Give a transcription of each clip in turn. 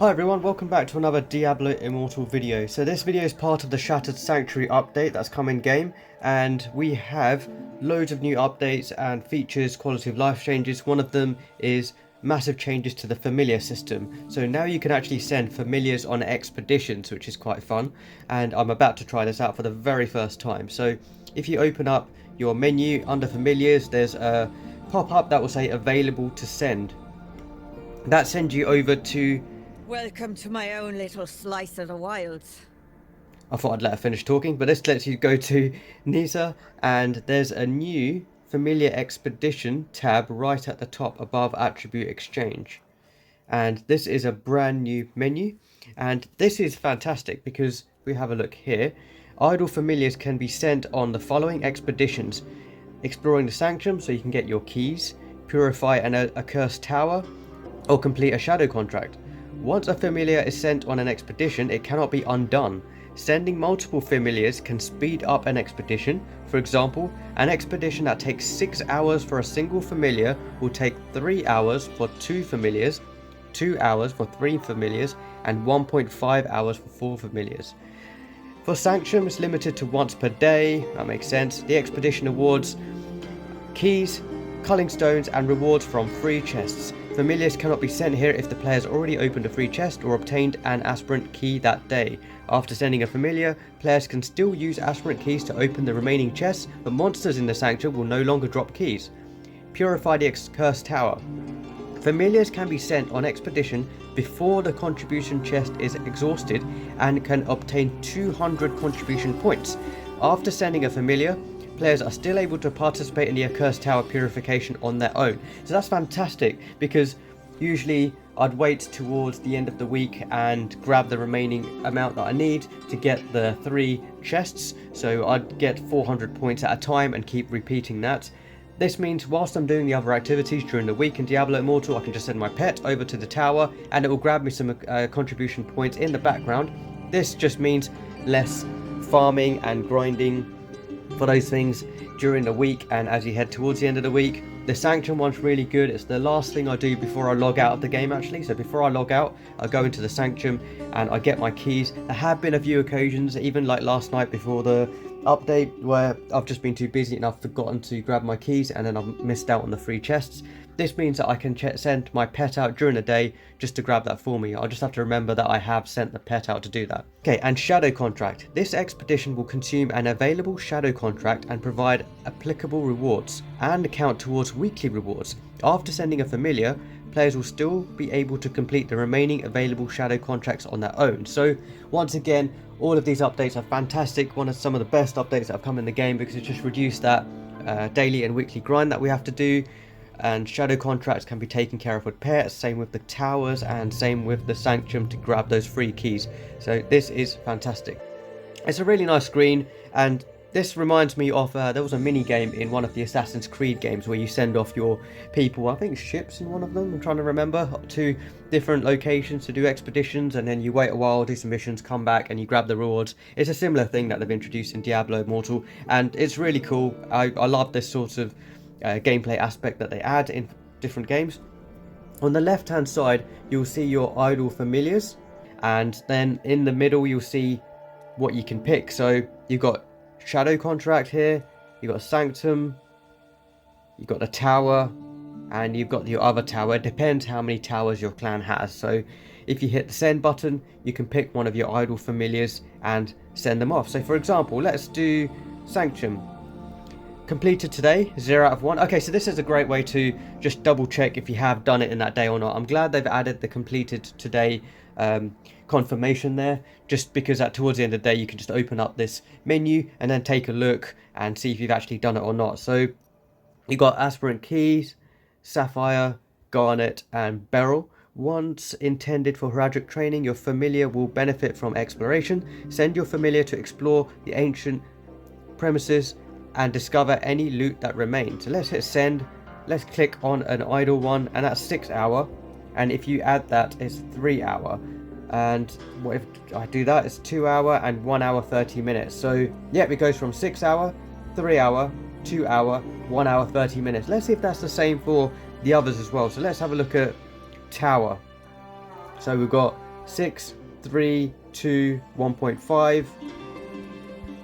Hi everyone, welcome back to another Diablo Immortal video. So this video is part of the Shattered Sanctuary update that's come in game, and we have loads of new updates and features, quality of life changes. One of them is massive changes to the familiar system. So now you can actually send familiars on expeditions, which is quite fun, and I'm about to try this out for the very first time. So if you open up your menu under familiars, there's a pop-up that will say available to send. That sends you over to... Welcome to my own little slice of the wilds. I thought I'd let her finish talking, but this lets you go to Nisa, and there's a new familiar expedition tab right at the top above attribute exchange. And this is a brand new menu, and this is fantastic because we have a look here. Idle familiars can be sent on the following expeditions: exploring the sanctum so you can get your keys, purify an accursed tower, or complete a shadow contract. Once a familiar is sent on an expedition, it cannot be undone. Sending multiple familiars can speed up an expedition. For example, an expedition that takes 6 hours for a single familiar will take 3 hours for 2 familiars, 2 hours for 3 familiars, and 1.5 hours for 4 familiars. For Sanctum, it's limited to once per day. That makes sense. The expedition awards keys, culling stones, and rewards from free chests. Familiars cannot be sent here if the player has already opened a free chest or obtained an aspirant key that day. After sending a familiar, players can still use aspirant keys to open the remaining chests, but monsters in the sanctuary will no longer drop keys. Purify the cursed tower. Familiars can be sent on expedition before the contribution chest is exhausted and can obtain 200 contribution points. After sending a familiar, players are still able to participate in the accursed tower purification on their own. So that's fantastic, because usually I'd wait towards the end of the week and grab the remaining amount that I need to get the 3 chests. So I'd get 400 points at a time and keep repeating that. This means whilst I'm doing the other activities during the week in Diablo Immortal, I can just send my pet over to the tower and it will grab me some contribution points in the background. This just means less farming and grinding for those things during the week, and as you head towards the end of the week. The Sanctum one's really good. It's the last thing I do before I log out of the game, actually. So before I log out, I go into the Sanctum and I get my keys. There have been a few occasions, even like last night before the update, where I've just been too busy and I've forgotten to grab my keys, and then I've missed out on the free chests. This means that I can send my pet out during the day just to grab that for me. I'll just have to remember that I have sent the pet out to do that. Okay, and shadow contract. This expedition will consume an available shadow contract and provide applicable rewards and count towards weekly rewards. After sending a familiar, players will still be able to complete the remaining available shadow contracts on their own. So once again, all of these updates are fantastic. One of some of the best updates that have come in the game, because it just reduced that daily and weekly grind that we have to do. And shadow contracts can be taken care of with pets, same with the towers, and same with the sanctum to grab those free keys. So this is fantastic. It's a really nice screen, and this reminds me of there was a mini game in one of the Assassin's Creed games where you send off your people, I think ships in one of them, I'm trying to remember, to different locations to do expeditions, and then you wait a while, do some missions, come back and you grab the rewards. It's a similar thing that they've introduced in Diablo Immortal, and it's really cool. I love this sort of gameplay aspect that they add in different games. On the left hand side you'll see your idle familiars, and then in the middle you'll see what you can pick. So you've got shadow contract here, you've got sanctum, you've got the tower, and you've got your other tower. It depends how many towers your clan has. So if you hit the send button, you can pick one of your idle familiars and send them off. So for example, let's do sanctum. Completed today, 0 out of 1. Okay, so this is a great way to just double check if you have done it in that day or not. I'm glad they've added the completed today confirmation there, just because towards the end of the day you can just open up this menu and then take a look and see if you've actually done it or not. So you got aspirant keys, sapphire, garnet, and beryl. Once intended for heraldic training, your familiar will benefit from exploration. Send your familiar to explore the ancient premises and discover any loot that remains. So let's hit send. Let's click on an idle one, and that's 6 hour, and if you add that, it's 3 hour, and what if I do that, it's 2 hour and 1 hour 30 minutes. So yeah, it goes from 6 hour, 3 hour, 2 hour, 1 hour 30 minutes. Let's see if that's the same for the others as well. So let's have a look at tower. So we've got 6, 3, 2, 1.5,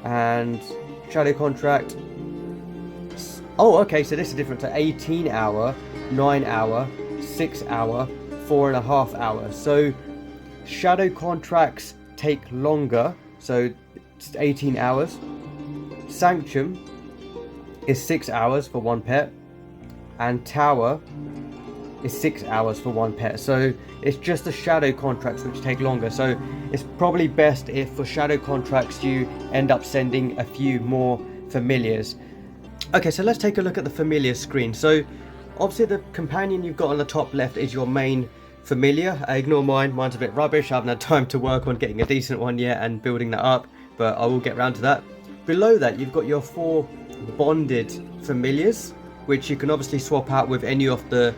and shadow contract. Oh, okay, so this is different to 18 hour, 9 hour, 6 hour, 4.5 hours. So shadow contracts take longer, so it's 18 hours. Sanctum is 6 hours for one pet, and Tower is 6 hours for one pet. So it's just the shadow contracts which take longer. So it's probably best if for shadow contracts you end up sending a few more familiars. Okay, so let's take a look at the familiar screen. So obviously the companion you've got on the top left is your main familiar. Ignore mine, mine's a bit rubbish. I haven't had time to work on getting a decent one yet and building that up, but I will get around to that. Below that you've got your 4 bonded familiars, which you can obviously swap out with any of the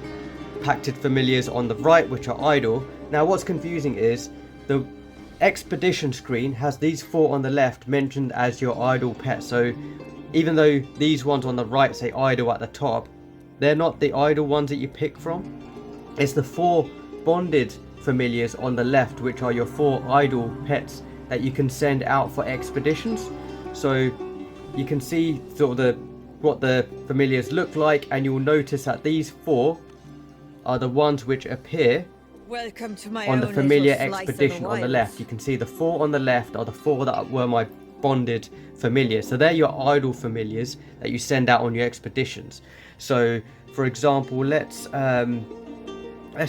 pacted familiars on the right, which are idle. Now what's confusing is the expedition screen has these 4 on the left mentioned as your idle pet. So even though these ones on the right say idle at the top, they're not the idle ones that you pick from. It's the 4 bonded familiars on the left, which are your 4 idle pets that you can send out for expeditions. So you can see sort of what the familiars look like, and you'll notice that these 4 are the ones which appear Welcome to my on the own familiar little slice of expedition the on the wilds. left. You can see the 4 on the left are the 4 that were my bonded familiars. So they're your idle familiars that you send out on your expeditions. So for example, let's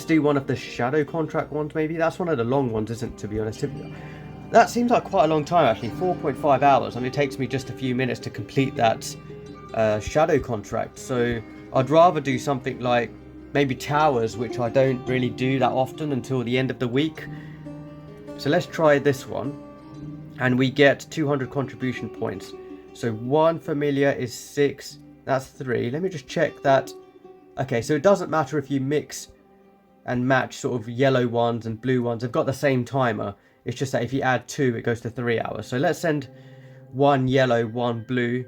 do one of the shadow contract ones. Maybe that's one of the long ones, isn't it, to be honest? That seems like quite a long time actually, 4.5 hours. I mean, it takes me just a few minutes to complete that shadow contract. So I'd rather do something like maybe towers, which I don't really do that often until the end of the week. So let's try this one, and we get 200 contribution points. So 1 familiar is 6, that's 3. Let me just check that. Okay, so it doesn't matter if you mix and match sort of yellow ones and blue ones. They've got the same timer. It's just that if you add 2, it goes to 3 hours. So let's send 1 yellow, 1 blue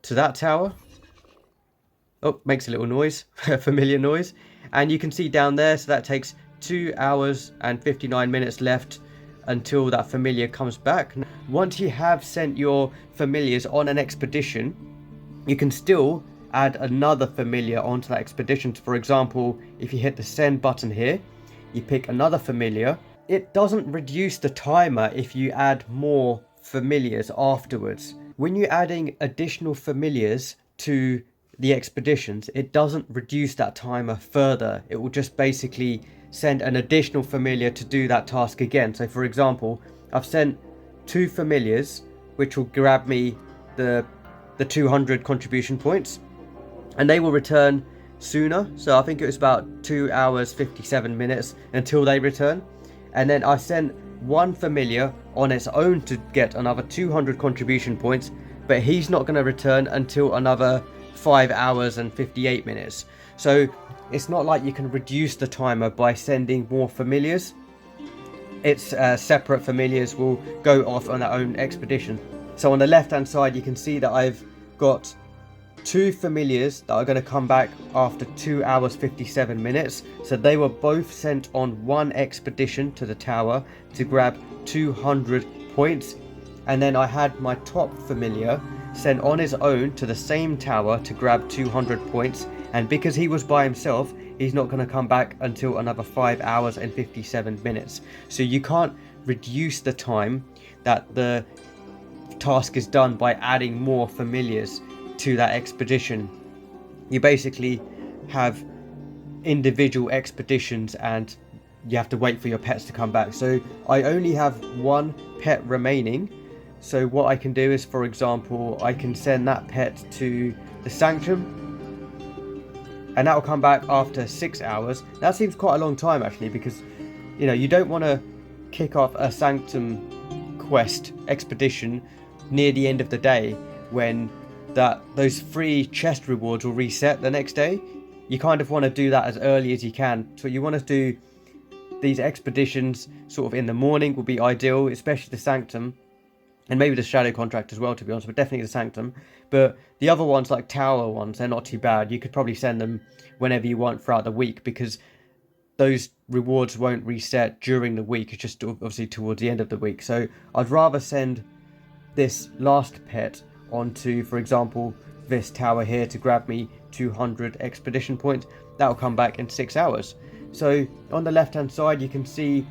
to that tower. Oh, makes a little noise, a familiar noise. And you can see down there, so that takes 2 hours and 59 minutes left until that familiar comes back. Once you have sent your familiars on an expedition, you can still add another familiar onto that expedition. For example, if you hit the send button here, you pick another familiar. It doesn't reduce the timer if you add more familiars afterwards. When you're adding additional familiars to the expeditions, it doesn't reduce that timer further. It will just basically send an additional familiar to do that task again. So for example, I've sent 2 familiars, which will grab me the 200 contribution points, and they will return sooner. So I think it was about 2 hours 57 minutes until they return. And then I sent 1 familiar on its own to get another 200 contribution points, but he's not going to return until another 5 hours and 58 minutes. So it's not like you can reduce the timer by sending more familiars. It's separate familiars will go off on their own expedition. So on the left hand side you can see that I've got 2 familiars that are going to come back after 2 hours 57 minutes. So they were both sent on one expedition to the tower to grab 200 points. And then I had my top familiar sent on his own to the same tower to grab 200 points. And because he was by himself, he's not going to come back until another 5 hours and 57 minutes. So you can't reduce the time that the task is done by adding more familiars to that expedition. You basically have individual expeditions and you have to wait for your pets to come back. So I only have 1 pet remaining. So what I can do is, for example, I can send that pet to the Sanctum, and that will come back after 6 hours. That seems quite a long time actually, because you know you don't want to kick off a Sanctum quest expedition near the end of the day when those free chest rewards will reset the next day. You kind of want to do that as early as you can. So you want to do these expeditions sort of in the morning will be ideal, especially the Sanctum. And maybe the shadow contract as well, to be honest, but definitely the Sanctum. But the other ones, like tower ones, they're not too bad. You could probably send them whenever you want throughout the week, because those rewards won't reset during the week. It's just obviously towards the end of the week. So I'd rather send this last pet onto, for example, this tower here to grab me 200 expedition points. That'll come back in 6 hours. So on the left hand side you can see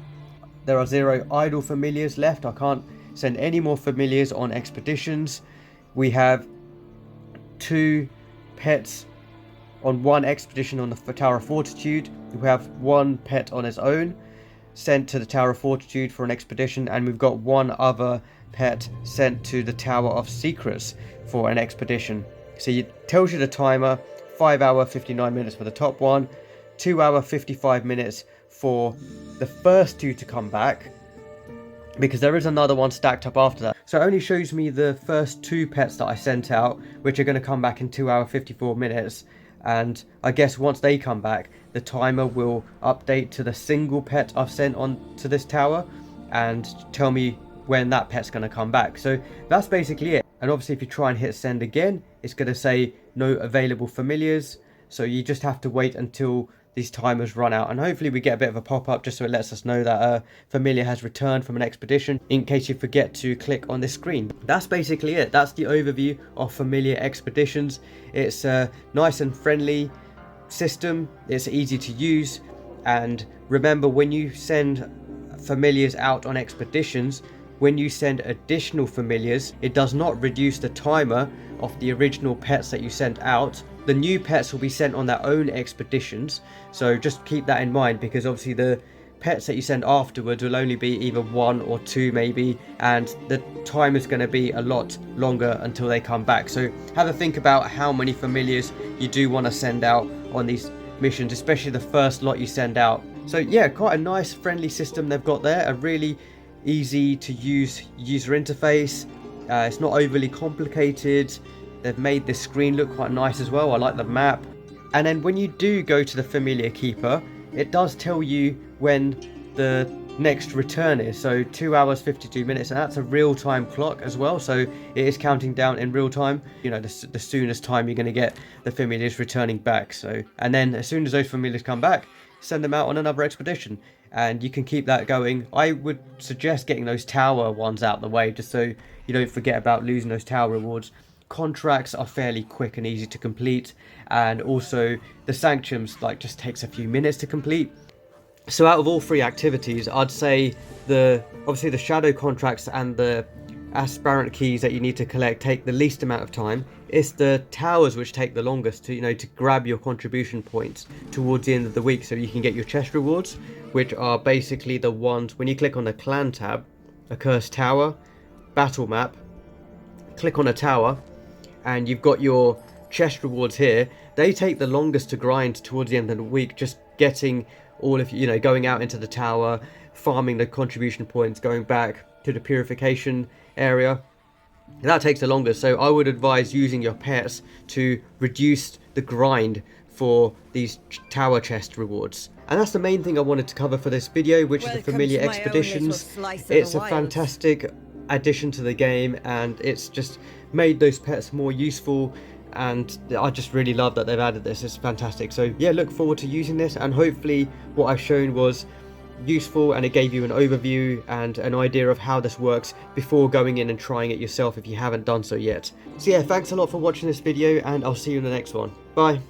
there are 0 idle familiars left. I can't send any more familiars on expeditions. We have 2 pets on 1 expedition on the Tower of Fortitude. We have 1 pet on its own sent to the Tower of Fortitude for an expedition, and we've got 1 other pet sent to the Tower of Secrets for an expedition. So it tells you the timer: 5 hour 59 minutes for the top one, 2 hour 55 minutes for the first 2 to come back, because there is another one stacked up after that. So it only shows me the first 2 pets that I sent out, which are going to come back in 2 hour 54 minutes. And I guess once they come back, the timer will update to the single pet I've sent on to this tower and tell me when that pet's going to come back. So that's basically it. And obviously if you try and hit send again, it's going to say no available familiars. So you just have to wait until these timers run out, and hopefully we get a bit of a pop-up just so it lets us know that a familiar has returned from an expedition, in case you forget to click on this screen. That's basically it. That's the overview of familiar expeditions. It's a nice and friendly system. It's easy to use, and remember, when you send familiars out on expeditions, when you send additional familiars, it does not reduce the timer of the original pets that you sent out. The new pets will be sent on their own expeditions, so just keep that in mind, because obviously the pets that you send afterwards will only be either 1 or 2 maybe, and the time is going to be a lot longer until they come back. So have a think about how many familiars you do want to send out on these missions, especially the first lot you send out. So yeah, quite a nice friendly system they've got there, a really easy to use user interface. It's not overly complicated. They've made this screen look quite nice as well. I like the map. And then when you do go to the familiar keeper, it does tell you when the next return is. So 2 hours 52 minutes, and that's a real-time clock as well, so it is counting down in real time, you know, the soonest time you're going to get the familiars returning back. So, and then as soon as those familiars come back, send them out on another expedition, and you can keep that going. I would suggest getting those tower ones out of the way, just so you don't forget about losing those tower rewards. Contracts are fairly quick and easy to complete, and also the sanctions just takes a few minutes to complete. So out of all 3 activities, I'd say obviously the shadow contracts and the aspirant keys that you need to collect take the least amount of time. It's the towers which take the longest to grab your contribution points towards the end of the week, so you can get your chest rewards, which are basically the ones when you click on the clan tab: a cursed tower, battle map, click on a tower, and you've got your chest rewards here. They take the longest to grind towards the end of the week, just getting all of going out into the tower, farming the contribution points, going back to the purification area. That takes the longest, so I would advise using your pets to reduce the grind for these tower chest rewards. And that's the main thing I wanted to cover for this video, which is the familiar expeditions. It's a fantastic addition to the game, and it's just made those pets more useful, and I just really love that they've added this. It's fantastic. So yeah, look forward to using this, and hopefully what I've shown was useful and it gave you an overview and an idea of how this works before going in and trying it yourself if you haven't done so yet. So yeah, thanks a lot for watching this video, and I'll see you in the next one. Bye.